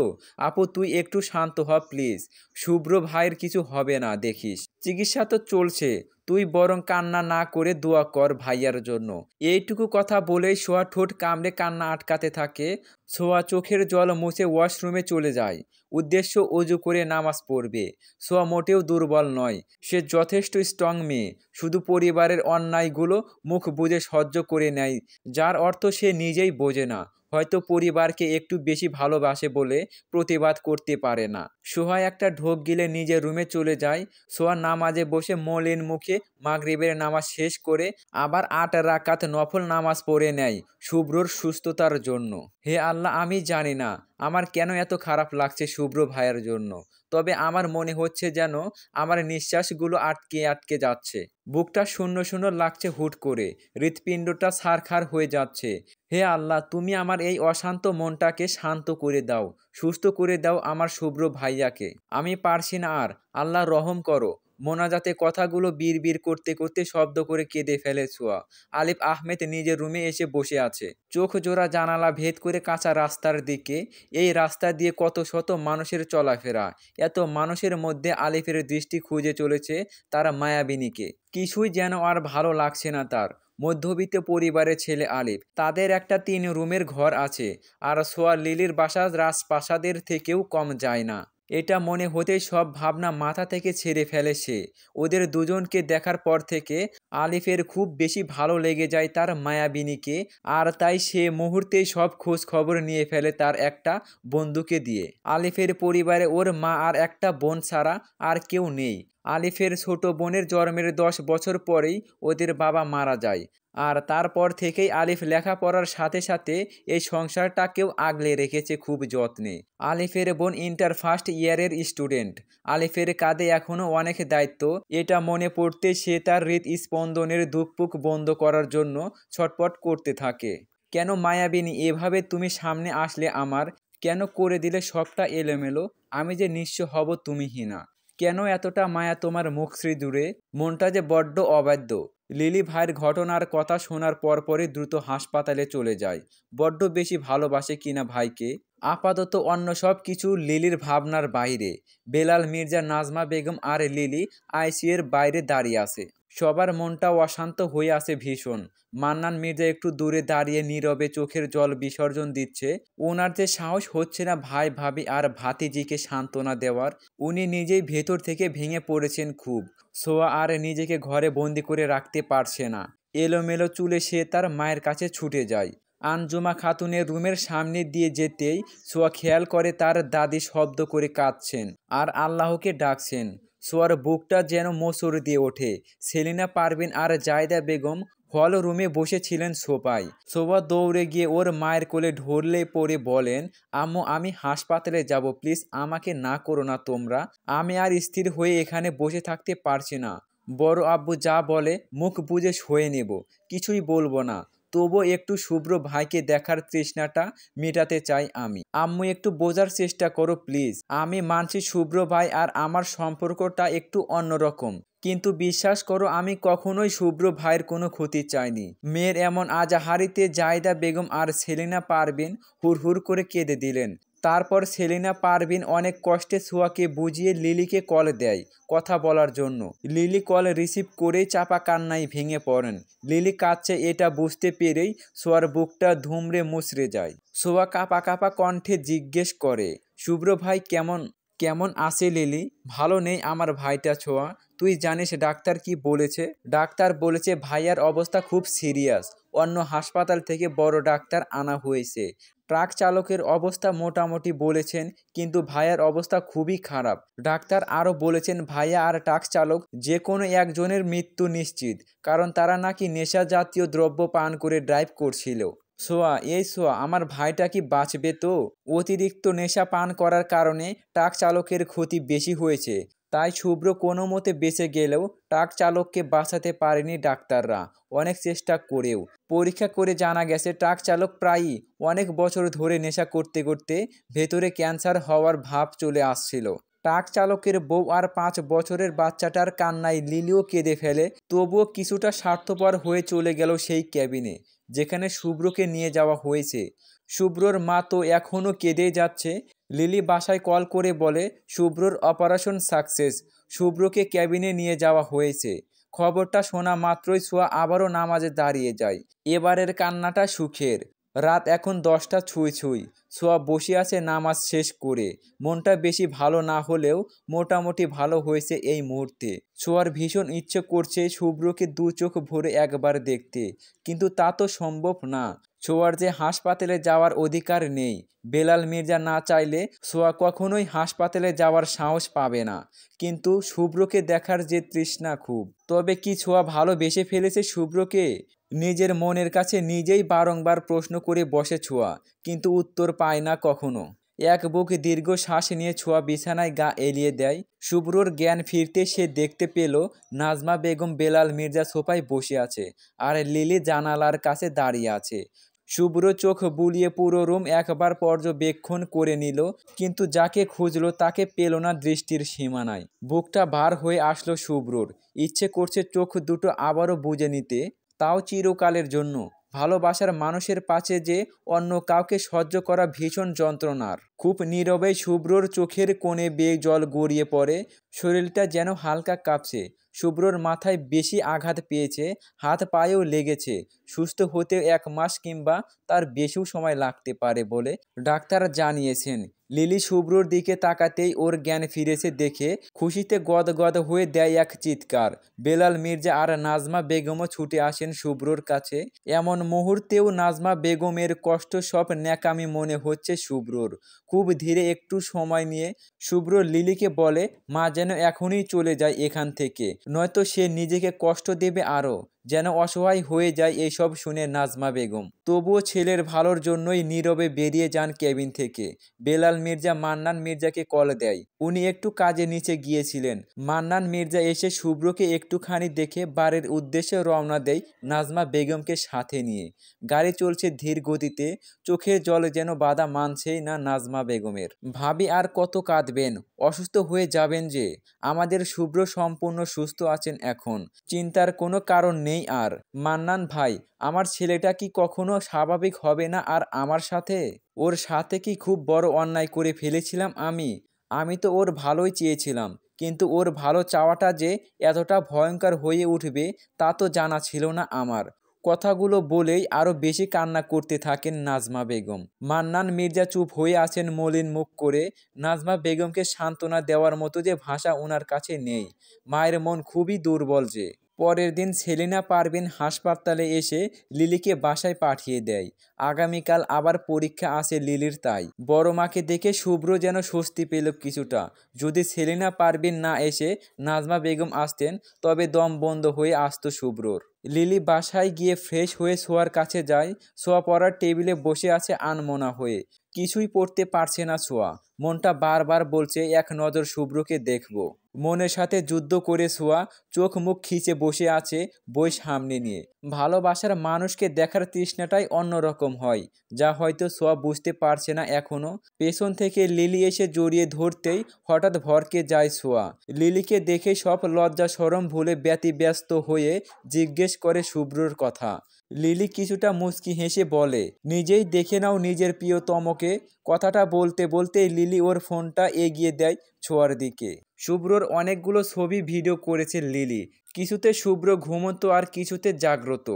আপু তুই একটু শান্ত হ প্লিজ, শুভ্র ভাইয়ের কিছু হবে না দেখিস, চিকিৎসা তো চলছে, তুই বরং কান্না না করে দোয়া কর ভাইয়ার জন্য। এইটুকু কথা বলেই সোহা ঠোঁট কামড়ে কান্না আটকাতে থাকে। সোহা চোখের জল মুছে ওয়াশরুমে চলে যায়, উদ্দেশ্য অজু করে নামাজ পড়বে। সোহা মোটেও দুর্বল নয়, সে যথেষ্ট স্ট্রং মেয়ে, শুধু পরিবারের অন্যায়গুলো মুখ বুজে সহ্য করে নেয়, যার অর্থ সে নিজেই বোঝে না, হয়তো পরিবারকে একটু বেশি ভালোবাসে বলে প্রতিবাদ করতে পারে না। সোহা একটা ঢোক গিলে নিজের রুমে চলে যায়। সোহা নামাজে বসে মলিন মুখে মাগরিবের নামাজ শেষ করে আবার ৮ রাকাত নফল নামাজ পড়ে নেয় শুভ্রর সুস্থতার জন্য। হে আল্লাহ, আমি জানি না আমার কেন এত খারাপ লাগছে শুভ্র ভাইয়ের জন্য, তবে আমার মনে হচ্ছে যেন আমার নিঃশ্বাসগুলো আটকে আটকে যাচ্ছে, বুকটা শূন্য শূন্য লাগছে হুট করে, হৃৎপিণ্ডটা ছারখার হয়ে যাচ্ছে। হে আল্লাহ, তুমি আমার এই অশান্ত মনটাকে শান্ত করে দাও, সুস্থ করে দাও আমার শুভ্র ভাইয়াকে, আমি পারছি না আর, আল্লাহ রহম করো। মোনাজাতে কথাগুলো বিড়বিড় করতে করতে শব্দ করে কেঁদে ফেলে ছোঁয়া। আলিফ আহমেদ নিজের রুমে এসে বসে আছে, চোখ জোড়া জানালা ভেদ করে কাঁচা রাস্তার দিকে। এই রাস্তা দিয়ে কত শত মানুষের চলাফেরা, এত মানুষের মধ্যে আলিফের দৃষ্টি খুঁজে চলেছে তার মায়াবিনীকে। কিছুই যেন আর ভালো লাগছে না তার। মধ্যবিত্ত পরিবারের ছেলে আলিফ, তাদের একটা ৩ রুমের ঘর আছে, আর সোয়া লিলির বাসা রাজপ্রাসাদের থেকেও কম যায় না। এটা মনে হতেই সব ভাবনা মাথা থেকে ছেড়ে ফেলে সে। ওদের দুজনকে দেখার পর থেকে আলিফের খুব বেশি ভালো লেগে যায় তার মায়াবিনীকে, আর তাই সে মুহূর্তেই সব খোঁজ খবর নিয়ে ফেলে তার একটা বন্ধুকে দিয়ে। আলিফের পরিবারে ওর মা আর একটা বোন ছাড়া আর কেউ নেই। আলিফের ছোট বোনের জন্মের ১০ বছর পরেই ওদের বাবা মারা যায়, আর তারপর থেকেই আলিফ লেখাপড়ার সাথে সাথে এই সংসারটাকেও আগলে রেখেছে খুব যত্নে। আলিফের বোন ইন্টার ফার্স্ট ইয়ারের স্টুডেন্ট। আলিফের কাঁধে এখনও অনেক দায়িত্ব, এটা মনে পড়তে সে তার হৃৎস্পন্দনের ধুকপুক বন্ধ করার জন্য ছটপট করতে থাকে। কেন মায়াবিনী, এভাবে তুমি সামনে আসলে আমার, কেন করে দিলে সবটা এলোমেলো, আমি যে নিঃস্ব হব তুমিহীনা, কেন এতটা মায়া তোমার মুখশ্রী দূরে, মনটা যে বড্ড অবাধ্য। লিলি ভাইয়ের ঘটনার কথা শোনার পরপরই দ্রুত হাসপাতালে চলে যায়। বড্ড বেশি ভালোবাসে কিনা ভাইকে। আপাতত অন্য সব কিছু লিলির ভাবনার বাইরে। বেলাল মির্জা, নাজমা বেগম আর লিলি আইসিইউর বাইরে দাঁড়িয়ে আছে। সবার মনটা অশান্ত হয়ে আছে ভীষণ। মান্নান মির্জা একটু দূরে দাঁড়িয়ে নীরবে চোখের জল বিসর্জন দিচ্ছে। ওনার যে সাহস হচ্ছে না ভাই ভাবি আর ভাতিজিকে সান্ত্বনা দেওয়ার। উনি নিজেই ভেতর থেকে ভেঙে পড়েছেন খুব। সোয়া আর নিজেকে ঘরে বন্দি করে রাখতে পারছে না। এলোমেলো চুলে সে তার মায়ের কাছে ছুটে যায়। আনজুমা খাতুনের রুমের সামনে দিয়ে যেতেই সোয়া খেয়াল করে তার দাদি শব্দ করে কাঁদছেন আর আল্লাহকে ডাকছেন। সোয়ার বুকটা যেন মোচড় দিয়ে ওঠে। সেলিনা পারভিন আর জায়দা বেগম হল রুমে বসেছিলেন সোফায়। সোয়া দৌড়ে গিয়ে ওর মায়ের কোলে ঢলে পড়ে বলেন, আম্মু আমি হাসপাতালে যাব, প্লিজ আমাকে না করো না তোমরা, আমি আর স্থির হয়ে এখানে বসে থাকতে পারছি না। বড় আব্বু যা বলে মুখ বুজে সয়ে নেব, কিছুই বলবো না, তবুও একটু শুভ্র ভাইকে দেখার তৃষ্ণাটা মেটাতে চাই আমি। আম্মু একটু বোঝার চেষ্টা করো প্লিজ। আমি মানছি শুভ্র ভাই আর আমার সম্পর্কটা একটু অন্যরকম, কিন্তু বিশ্বাস করো আমি কখনোই শুভ্র ভাইয়ের কোনো ক্ষতি চাইনি। মেয়ের এমন আজাহারিতে জাহিদা বেগম আর সেলিনা পারভিন হুড়হুড় করে কেঁদে দিলেন। তারপর সেলিনা পারভিন অনেক কষ্টে সোয়াকে বুঝিয়ে লিলিকে কল দেয় কথা বলার জন্য। লিলি কল রিসিভ করেই চাপা কান্নায় ভেঙে পড়েন। লিলি কাঁদছে এটা বুঝতে পেরেই সোয়ার বুকটা ধুমড়ে মুচড়ে যায়। সোয়া কাঁপা কাঁপা কণ্ঠে জিজ্ঞেস করে, শুভ্র ভাই কেমন কেমন আছে লিলি? ভালো নেই আমার ভাইটা ছোঁয়া। তুই জানিস ডাক্তার কি বলেছে? ডাক্তার বলেছে ভাইয়ার অবস্থা খুব সিরিয়াস। অন্য হাসপাতাল থেকে বড় ডাক্তার আনা হয়েছে। ট্রাক চালকের অবস্থা মোটামুটি বলেছেন, কিন্তু ভাইয়ার অবস্থা খুবই খারাপ। ডাক্তার আরও বলেছেন ভাইয়া আর ট্রাক চালক যে কোনো একজনের মৃত্যু নিশ্চিত, কারণ তারা নাকি নেশা জাতীয় দ্রব্য পান করে ড্রাইভ করছিল। সোয়া আমার ভাইটা কি বাঁচবে তো? অতিরিক্ত নেশা পান করার কারণে ট্রাক চালকের ক্ষতি বেশি হয়েছে। তাই শুভ্র কোনো মতে বেঁচে গেলেও ট্রাক চালককে বাঁচাতে পারেনি ডাক্তাররা অনেক চেষ্টা করেও। পরীক্ষা করে জানা গেছে ট্রাক চালক প্রায়ই অনেক বছর ধরে নেশা করতে করতে ভেতরে ক্যান্সার হওয়ার ভাব চলে আসছিল। ট্রাক চালকের বউ আর 5 বছরের বাচ্চাটার কান্নায় লিলিও কেঁদে ফেলে। তবুও কিছুটা স্বার্থপর হয়ে চলে গেল সেই ক্যাবিনে যেখানে শুভ্রকে নিয়ে যাওয়া হয়েছে। শুভ্রর মা তো এখনও কেঁদেই যাচ্ছে। লিলি বাসায় কল করে বলে শুভ্রর অপারেশন সাকসেস, শুভ্রকে ক্যাবিনে নিয়ে যাওয়া হয়েছে। খবরটা শোনা মাত্রই সোয়া আবারও নামাজে দাঁড়িয়ে যায়। এবারের কান্নাটা সুখের। রাত এখন 10টা ছুঁই ছুঁই। সোয়া বসে আছে নামাজ শেষ করে। মনটা বেশি ভালো না হলেও মোটামুটি ভালো হয়েছে এই মুহূর্তে। সোয়ার ভীষণ ইচ্ছে করছে শুভ্রকে 2 চোখ ভরে একবার দেখতে, কিন্তু তা তো সম্ভব না। সোয়ার যে হাসপাতালে যাওয়ার অধিকার নেই। বেলাল মির্জা না চাইলে সোয়া কখনোই হাসপাতালে যাওয়ার সাহস পাবে না, কিন্তু শুভ্রকে দেখার যে তৃষ্ণা খুব। তবে কি সোয়া ভালোবেসে ফেলেছে শুভ্রকে? নিজের মনের কাছে নিজেই বারংবার প্রশ্ন করে বসে ছোঁয়া, কিন্তু উত্তর পায় না কখনো। এক বুক দীর্ঘ শ্বাস নিয়ে ছোঁয়া বিছানায় গা এলিয়ে দেয়। শুভ্রর জ্ঞান ফিরতে সে দেখতে পেল নাজমা বেগম বেলাল মির্জা সোফায় বসে আছে আর লিলি জানালার কাছে দাঁড়িয়ে আছে। শুভ্র চোখ বুলিয়ে পুরো রুম একবার পর্যবেক্ষণ করে নিল, কিন্তু যাকে খুঁজলো তাকে পেল না দৃষ্টির সীমানায়। বুকটা ভার হয়ে আসলো শুভ্রর। ইচ্ছে করছে চোখ দুটো আবারও বুজে নিতে, তাও চিরকালের জন্য। ভালোবাসার মানুষের পাশে যে অন্য কাউকে সহ্য করা ভীষণ যন্ত্রণার। খুব নীরবেই শুভ্রর চোখের কোণে বেয়ে জল গড়িয়ে পড়ে। শরীরটা যেন হালকা কাঁপছে। শুভ্রর মাথায় বেশি আঘাত পেয়েছে, হাত পায়েও লেগেছে। সুস্থ হতে 1 মাস কিংবা তার বেশিও সময় লাগতে পারে বলে ডাক্তার জানিয়েছেন। লিলি শুভ্রর দিকে তাকাতেই ওর জ্ঞান ফিরেছে দেখে খুশিতে গদগদ হয়ে দেয় এক চিৎকার। বেলাল মির্জা আর নাজমা বেগমও ছুটে আসেন শুভ্রর কাছে। এমন মুহূর্তেও নাজমা বেগমের কষ্ট সব ন্যাকামি মনে হচ্ছে শুভ্রর। খুব ধীরে একটু সময় নিয়ে শুভ্র লিলিকে বলে মা যেন এখনই চলে যায় এখান থেকে, নয়তো সে নিজেকে কষ্ট দেবে আরও। যেন অসহায় হয়ে যায় এইসব শুনে নাজমা বেগম। তবুও ছেলের ভালোর জন্যই নীরবে বেরিয়ে যান কেবিন থেকে। বেলাল মির্জা মান্নান মির্জাকে কল দেয়। উনি একটু কাজে নিচে গিয়েছিলেন। মান্নান মির্জা এসে শুভ্রকে একটুখানি দেখে বাড়ির উদ্দেশ্যে রওনা দেয় নাজমা বেগমকে সাথে নিয়ে। গাড়ি চলছে ধীর গতিতে। চোখের জল যেন বাধা মানছেই না নাজমা বেগমের। ভাবি আর কত কাঁদবেন? অসুস্থ হয়ে যাবেন যে। আমাদের শুভ্র সম্পূর্ণ সুস্থ আছেন এখন, চিন্তার কোনো কারণ নেই আর। মান্নান ভাই, আমার ছেলেটা কি কখনো স্বাভাবিক হবে না আর আমার সাথে? ওর সাথে কি খুব বড় অন্যায় করে ফেলেছিলাম আমি? আমি তো ওর ভালোই চেয়েছিলাম, কিন্তু ওর ভালো চাওয়াটা যে এতটা ভয়ঙ্কর হয়ে উঠবে তা তো জানা ছিল না আমার। কথাগুলো বলেই আরও বেশি কান্না করতে থাকেন নাজমা বেগম। মান্নান মির্জা চুপ হয়ে আছেন মলিন মুখ করে। নাজমা বেগমকে সান্ত্বনা দেওয়ার মতো যে ভাষা ওনার কাছে নেই। মায়ের মন খুবই দুর্বল যে। পরের দিন সেলিনা পারভিন হাসপাতালে এসে লিলিকে বাসায় পাঠিয়ে দেয়। আগামীকাল আবার পরীক্ষা আছে লিলির, তাই বড় মাকে দেখে শুভ্র যেন স্বস্তি পেল কিছুটা। যদি সেলিনা পারভিন না এসে নাজমা বেগম আসতেন তবে দম বন্ধ হয়ে আসতো শুভ্রর। লিলি বাসায় গিয়ে ফ্রেশ হয়ে সোয়ার কাছে যায়। সোয়া পড়ার টেবিলে বসে আছে আনমনা হয়ে। কিছুই পড়তে পারছে না ছোঁয়া। মনটা বারবার বলছে এক নজর শুভ্রকে দেখব। মনের সাথে যুদ্ধ করে ছোঁয়া চোখ মুখ খিচে বসে আছে বই সামনে নিয়ে। ভালোবাসার মানুষকে দেখার তৃষ্ণাটাই অন্যরকম হয়, যা হয়তো ছোঁয়া বুঝতে পারছে না এখনো। পেছন থেকে লিলি এসে জড়িয়ে ধরতেই হঠাৎ ভড়কে যায় ছোঁয়া। লিলিকে দেখে সব লজ্জা শরম ভুলে ব্যতিব্যস্ত হয়ে জিজ্ঞেস করে শুভ্রর কথা। লিলি কিছুটা মুচকি হেসে বলে, নিজেই দেখে নাও নিজের প্রিয়তমকে। কথাটা বলতে বলতেই লিলি ওর ফোনটা এগিয়ে দেয় ছোঁয়ার দিকে। শুভ্রর অনেকগুলো ছবি ভিডিও করেছে লিলি। কিছুতে শুভ্র ঘুমন্ত আর কিছুতে জাগ্রত।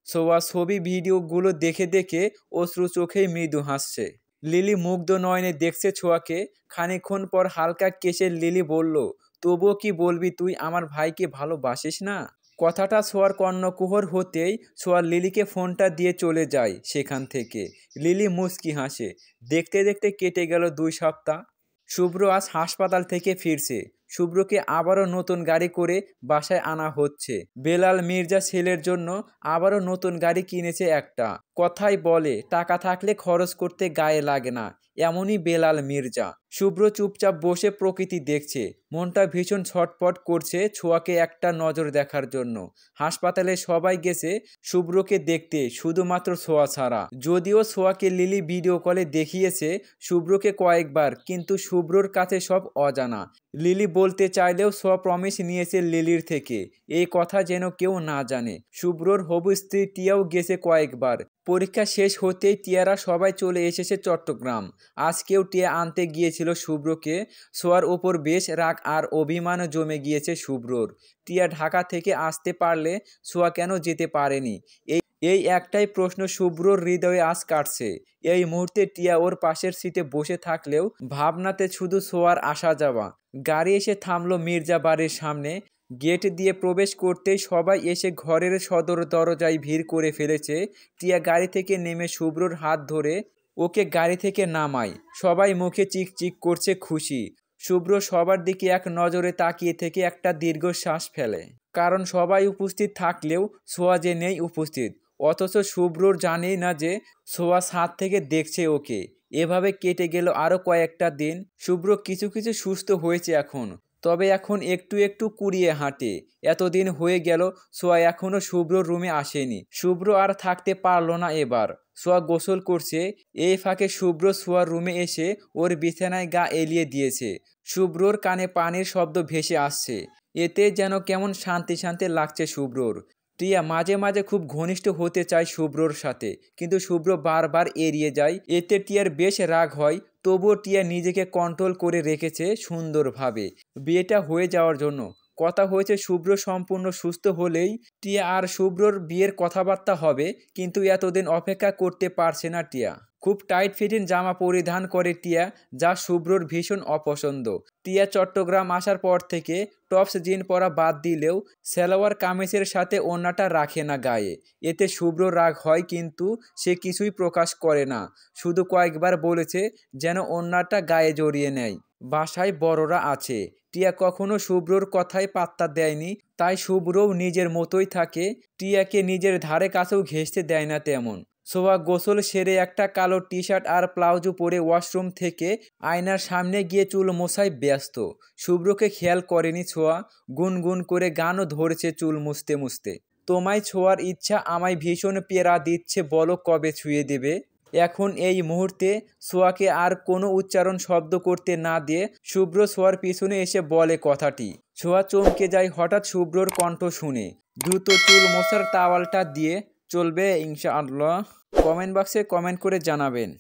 ছোঁয়া ছবি ভিডিওগুলো দেখে দেখে অশ্রু চোখেই মৃদু হাসছে। লিলি মুগ্ধ নয়নে দেখছে ছোঁয়াকে। খানিকক্ষণ পর হালকা কেশে লিলি বলল, তবুও কি বলবি তুই আমার ভাইকে ভালোবাসিস না? কথাটা ছোঁয়ার কর্ণকুহর হতেই ছোঁয়া লিলিকে ফোনটা দিয়ে চলে যায় সেখান থেকে। লিলি মুচকি হাসে। দেখতে দেখতে কেটে গেল 2 সপ্তাহ। শুভ্র আজ হাসপাতাল থেকে ফিরছে। শুভ্রকে আবারও নতুন গাড়ি করে বাসায় আনা হচ্ছে। বেলাল মির্জা ছেলের জন্য আবারও নতুন গাড়ি কিনেছে একটা। কথাই বলে টাকা থাকলে খরচ করতে গায়ে লাগে না, এমনই বেলাল মির্জা। শুভ্র চুপচাপ বসে প্রকৃতি দেখছে। মনটা ভীষণ ছটফট করছে ছোঁয়াকে একটা নজর দেখার জন্য। হাসপাতালে সবাই গেছে শুভ্রকে দেখতে, শুধুমাত্র ছোঁয়া ছাড়া। যদিও ছোঁয়াকে লিলি ভিডিও কলে দেখিয়েছে শুভ্রকে কয়েকবার, কিন্তু শুভ্রর কাছে সব অজানা। লিলি বলতে চাইলেও ছোঁয়া প্রমিস নিয়েছে লিলির থেকে, এই কথা যেন কেউ না জানে। শুভ্রর হবু স্ত্রী টিয়াও গেছে কয়েকবার। পরীক্ষা শেষ হতেই টিয়ারা সবাই চলে এসেছে চট্টগ্রাম। আজকেও টিয়া আনতে গিয়েছিল শুভ্রকে। ছোঁয়ার ওপর বেশ রাগ আর অভিমান জমে গিয়েছে শুভ্রর। টিয়া ঢাকা থেকে আসতে পারলে ছোঁয়া কেন যেতে পারেনি, এই একটাই প্রশ্ন শুভ্রর হৃদয়ে আজ কাটছে। এই মুহূর্তে টিয়া ওর পাশের সিটে বসে থাকলেও ভাবনাতে শুধু ছোঁয়ার আসা যাওয়া। গাড়ি এসে থামলো মির্জা বাড়ির সামনে। গেট দিয়ে প্রবেশ করতেই সবাই এসে ঘরের সদর দরজায় ভিড় করে ফেলেছে। টিয়া গাড়ি থেকে নেমে শুভ্রর হাত ধরে ওকে গাড়ি থেকে নামায়। সবাই মুখে চিকচিক করছে খুশি। শুভ্র সবার দিকে এক নজরে তাকিয়ে থেকে একটা দীর্ঘশ্বাস ফেলে। কারণ সবাই উপস্থিত থাকলেও ছোঁয়া যে নেই উপস্থিত। অথচ শুভ্রর জানেই না যে ছোঁয়া ছাদ থেকে দেখছে ওকে। এভাবে কেটে গেল আরও কয়েকটা দিন। শুভ্র কিছু কিছু সুস্থ হয়েছে এখন, তবে এখন একটু একটু কুড়িয়ে হাঁটে। এতদিন হয়ে গেল ছোঁয়া এখনও শুভ্রর রুমে আসেনি। শুভ্র আর থাকতে পারলো না এবার। ছোঁয়া গোসল করছে, এই ফাঁকে শুভ্র ছোঁয়ার রুমে এসে ওর বিছানায় গা এলিয়ে দিয়েছে। শুভ্রর কানে পানির শব্দ ভেসে আসছে। এতে যেন কেমন শান্তি শান্তি লাগছে শুভ্রর। টিয়া মাঝে মাঝে খুব ঘনিষ্ঠ হতে চায় শুভ্রর সাথে, কিন্তু শুভ্র বারবার এড়িয়ে যায়। এতে টিয়ার বেশ রাগ হয়। তবুও টিয়া নিজেকে কন্ট্রোল করে রেখেছে সুন্দরভাবে বিয়েটা হয়ে যাওয়ার জন্য। কথা হয়েছে শুভ্র সম্পূর্ণ সুস্থ হলেই টিয়া আর শুভ্রর বিয়ের কথাবার্তা হবে, কিন্তু এতদিন অপেক্ষা করতে পারছে না টিয়া। খুব টাইট ফিটিং জামা পরিধান করে টিয়া, যা শুভ্রর ভীষণ অপছন্দ। টিয়া চট্টগ্রাম আসার পর থেকে টপস জিন পরা বাদ দিলেও সালোয়ার কামিজের সাথে ওড়নাটা রাখে না গায়ে। এতে শুভ্র রাগ হয়, কিন্তু সে কিছুই প্রকাশ করে না। শুধু কয়েকবার বলেছে যেন ওড়নাটা গায়ে জড়িয়ে নেয়। বাসায় বড়রা আছে। টিয়া কখনো শুভ্রর কথায় পাত্তা দেয়নি, তাই শুভ্রও নিজের মতোই থাকে। টিয়াকে নিজের ধারে কাছেও ঘেঁষতে দেয় না তেমন। ছোঁয়া গোসল সেরে একটা কালো টি শার্ট আর প্লাউজো পরে ওয়াশরুম থেকে আয়নার সামনে গিয়ে চুল মোছায় ব্যস্ত। শুভ্রকে খেয়াল করেনি ছোঁয়া। গুনগুন করে গানও ধরেছে চুল মুছতে মুছতে। তোমায় ছোঁয়ার ইচ্ছা আমায় ভীষণ পীড়া দিচ্ছে, বলো কবে ছুঁয়ে দেবে। এখন এই মুহূর্তে ছোঁয়াকে আর কোনো উচ্চারণ শব্দ করতে না দিয়ে শুভ্র ছোঁয়ার পিছনে এসে বলে কথাটি। ছোঁয়া চমকে যায় হঠাৎ শুভ্রর কণ্ঠ শুনে। দ্রুত চুল মোছার তাওয়ালটা দিয়ে চলবে ইনশাআল্লাহ। কমেন্ট বক্সে কমেন্ট করে জানাবেন।